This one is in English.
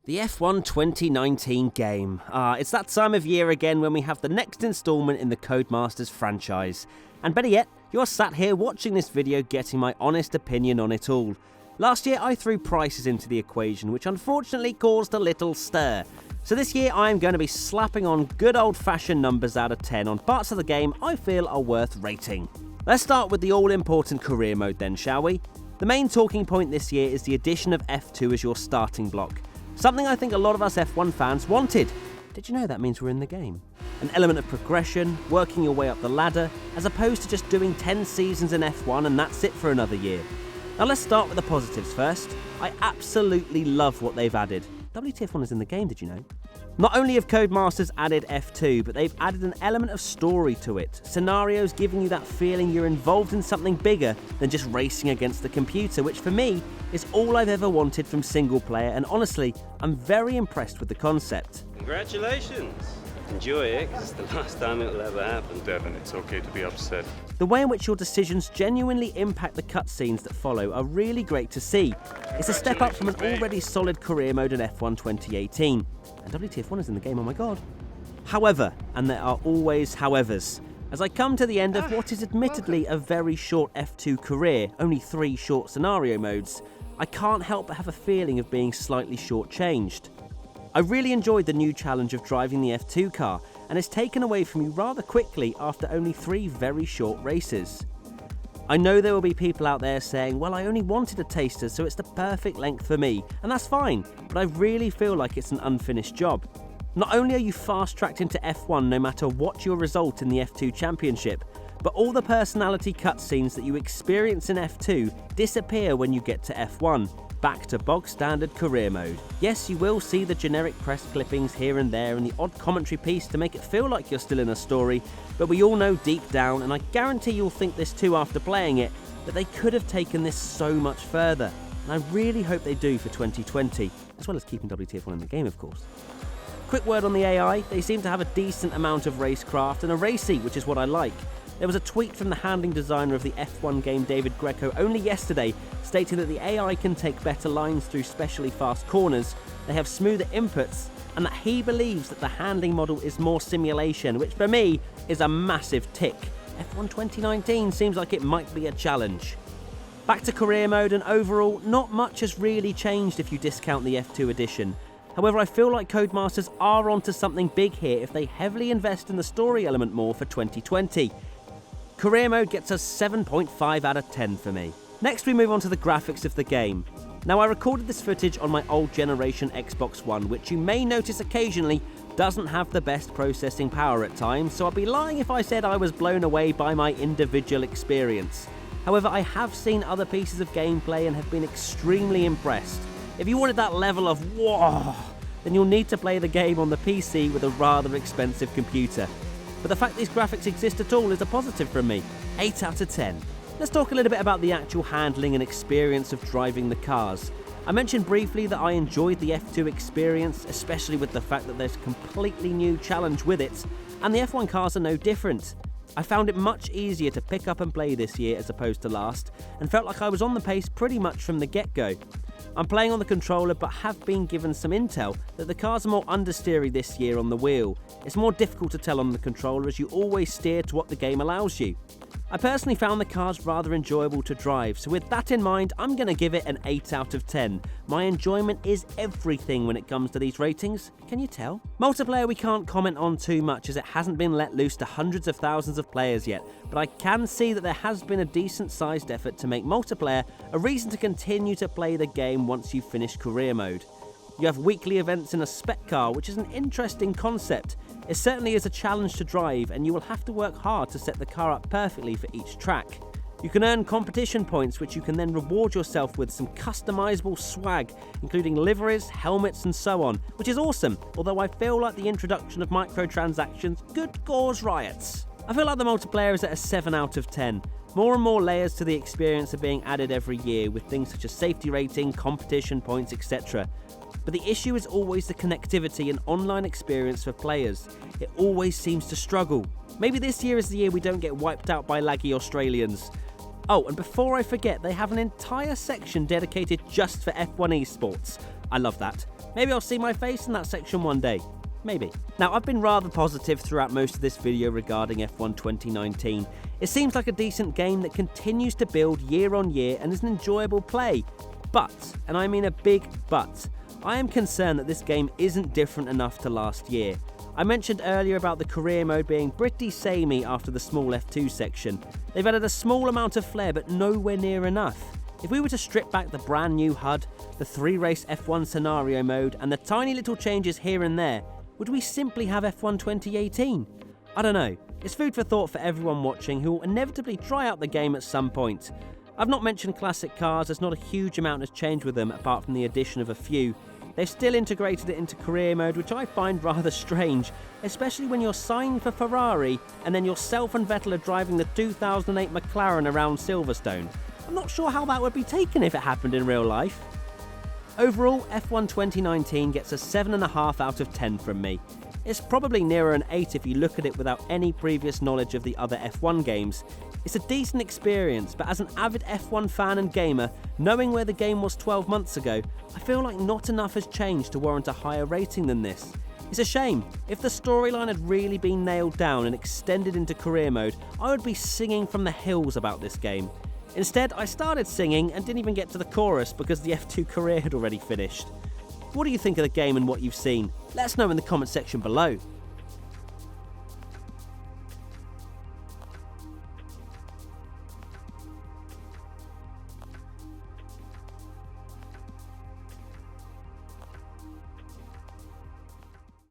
The F1 2019 game. It's that time of year again when we have the next instalment in the Codemasters franchise. And better yet, you're sat here watching this video getting my honest opinion on it all. Last year I threw prices into the equation, which unfortunately caused a little stir. So this year I am going to be slapping on good old-fashioned numbers out of 10 on parts of the game I feel are worth rating. Let's start with the all-important career mode then, shall we? The main talking point this year is the addition of F2 as your starting block. Something I think a lot of us F1 fans wanted. Did you know that means we're in the game? An element of progression, working your way up the ladder, as opposed to just doing 10 seasons in F1 and that's it for another year. Now let's start with the positives first. I absolutely love what they've added. WTF1 is in the game, did you know? Not only have Codemasters added F2, but they've added an element of story to it. Scenarios giving you that feeling you're involved in something bigger than just racing against the computer, which for me is all I've ever wanted from single player, and honestly, I'm very impressed with the concept. Congratulations! Enjoy it, because it's the last time it will ever happen. Devin, it's okay to be upset. The way in which your decisions genuinely impact the cutscenes that follow are really great to see. It's a step up from an already solid career mode in F1 2018. And WTF1 is in the game, oh my god. However, and there are always howevers, as I come to the end of what is admittedly a very short F2 career, only 3 short scenario modes, I can't help but have a feeling of being slightly shortchanged. I really enjoyed the new challenge of driving the F2 car, and it's taken away from you rather quickly after only 3 very short races. I know there will be people out there saying, well, I only wanted a taster, so it's the perfect length for me, and that's fine, but I really feel like it's an unfinished job. Not only are you fast-tracked into F1 no matter what your result in the F2 Championship, but all the personality cutscenes that you experience in F2 disappear when you get to F1, back to bog-standard career mode. Yes, you will see the generic press clippings here and there and the odd commentary piece to make it feel like you're still in a story, but we all know deep down, and I guarantee you'll think this too after playing it, that they could have taken this so much further, and I really hope they do for 2020, as well as keeping WTF1 in the game, of course. Quick word on the AI, they seem to have a decent amount of racecraft and a racy, which is what I like. There was a tweet from the handling designer of the F1 game, David Greco, only yesterday, stating that the AI can take better lines through specially fast corners, they have smoother inputs, and that he believes that the handling model is more simulation, which for me is a massive tick. F1 2019 seems like it might be a challenge. Back to career mode, and overall, not much has really changed if you discount the F2 edition. However, I feel like Codemasters are onto something big here if they heavily invest in the story element more for 2020. Career mode gets us 7.5 out of 10 for me. Next we move on to the graphics of the game. Now I recorded this footage on my old generation Xbox One, which you may notice occasionally doesn't have the best processing power at times, so I'd be lying if I said I was blown away by my individual experience. However, I have seen other pieces of gameplay and have been extremely impressed. If you wanted that level of whoa, then you'll need to play the game on the PC with a rather expensive computer. But the fact these graphics exist at all is a positive from me. 8 out of 10. Let's talk a little bit about the actual handling and experience of driving the cars. I mentioned briefly that I enjoyed the F2 experience, especially with the fact that there's a completely new challenge with it, and the F1 cars are no different. I found it much easier to pick up and play this year as opposed to last, and felt like I was on the pace pretty much from the get-go. I'm playing on the controller, but have been given some intel that the cars are more understeery this year on the wheel. It's more difficult to tell on the controller as you always steer to what the game allows you. I personally found the cars rather enjoyable to drive, so with that in mind, I'm going to give it an 8 out of 10. My enjoyment is everything when it comes to these ratings, can you tell? Multiplayer we can't comment on too much as it hasn't been let loose to hundreds of thousands of players yet, but I can see that there has been a decent sized effort to make multiplayer a reason to continue to play the game once you've finished career mode. You have weekly events in a spec car, which is an interesting concept. It certainly is a challenge to drive, and you will have to work hard to set the car up perfectly for each track. You can earn competition points, which you can then reward yourself with some customizable swag, including liveries, helmets and so on, which is awesome, although I feel like the introduction of microtransactions could cause riots. I feel like the multiplayer is at a 7 out of 10. More and more layers to the experience are being added every year with things such as safety rating, competition points, etc. But the issue is always the connectivity and online experience for players. It always seems to struggle. Maybe this year is the year we don't get wiped out by laggy Australians. Oh, and before I forget, they have an entire section dedicated just for F1 esports. I love that. Maybe I'll see my face in that section one day. Maybe. Now, I've been rather positive throughout most of this video regarding F1 2019. It seems like a decent game that continues to build year on year and is an enjoyable play. But, and I mean a big but, I am concerned that this game isn't different enough to last year. I mentioned earlier about the career mode being pretty samey after the small F2 section. They've added a small amount of flair, but nowhere near enough. If we were to strip back the brand new HUD, the 3-race F1 scenario mode, and the tiny little changes here and there, would we simply have F1 2018? I don't know. It's food for thought for everyone watching who will inevitably try out the game at some point. I've not mentioned classic cars as not a huge amount has changed with them apart from the addition of a few. They've still integrated it into career mode, which I find rather strange, especially when you're signed for Ferrari and then yourself and Vettel are driving the 2008 McLaren around Silverstone. I'm not sure how that would be taken if it happened in real life. Overall, F1 2019 gets a 7.5 out of 10 from me. It's probably nearer an 8 if you look at it without any previous knowledge of the other F1 games. It's a decent experience, but as an avid F1 fan and gamer, knowing where the game was 12 months ago, I feel like not enough has changed to warrant a higher rating than this. It's a shame. If the storyline had really been nailed down and extended into career mode, I would be singing from the hills about this game. Instead, I started singing and didn't even get to the chorus because the F2 career had already finished. What do you think of the game and what you've seen? Let us know in the comment section below.